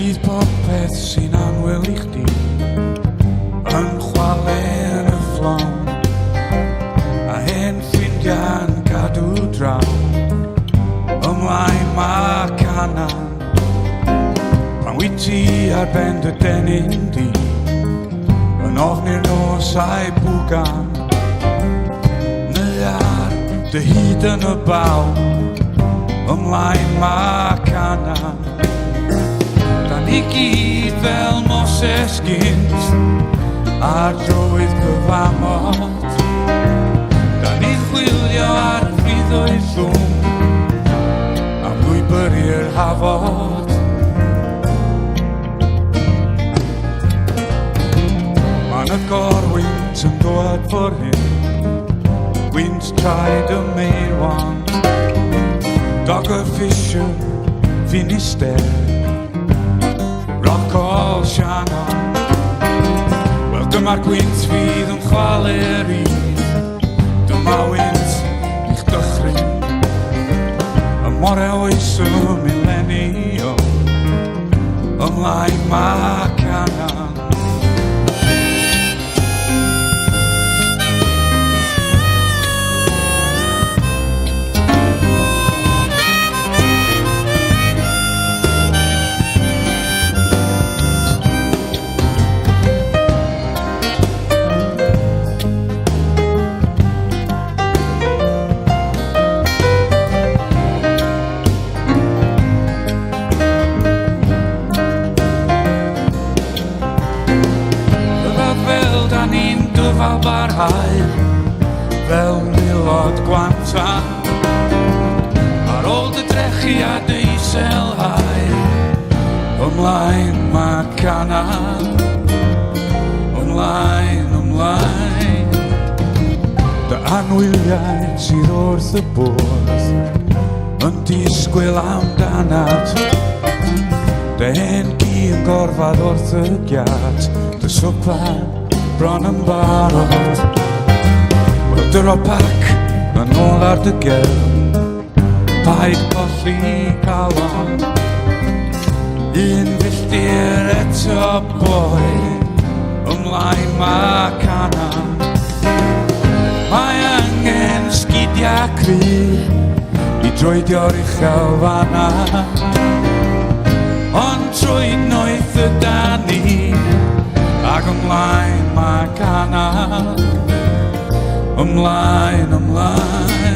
Bydd popeth sy'n anwyl i chdi yn chwalen y fflon, a hen ffrindiau'n cadw draw ymlaen mae canan. Pan wyt ti ar ben dy denyn di yn ofni'r nosau bwgan, neu ar dy hyd yn y baw ymlaen mae canan. Da ni gyd fel Moses gynt ar drywydd cyfamod, da ni'n chwilio ar ffriddoedd llwm am lwybr i'r hafod. Ma'n y gorwynt yn dod for hyn, gwynt traed y meirwan, Dogger Fisher, Finisterre, Rock All Shannon. Wel dyma'r gwynt fydd yn chwalu'r rydd, dyma wynt i'ch dychryn, y morau oes y millennium ymlaen mae canan. Dyfal barhau fel milod gwantan, ar ôl dy drechiad eiselhau ymlaen mae canan, ymlaen, ymlaen. Dy anwyliau sydd wrth y bwrdd yn disgwyl amdanad, dy hen gi yn gorfad wrth y giat, dy swpar bron yn barod. Wel dyro pac yn ôl ar dy gelm, paid colli calon, un filltir eto boi ymlaen mae canan. Mae angen sgidiau cry i droedio'r uchel fanna, ond trwy noeth y dani ag ymlaen mae canan, ymlaen, ymlaen.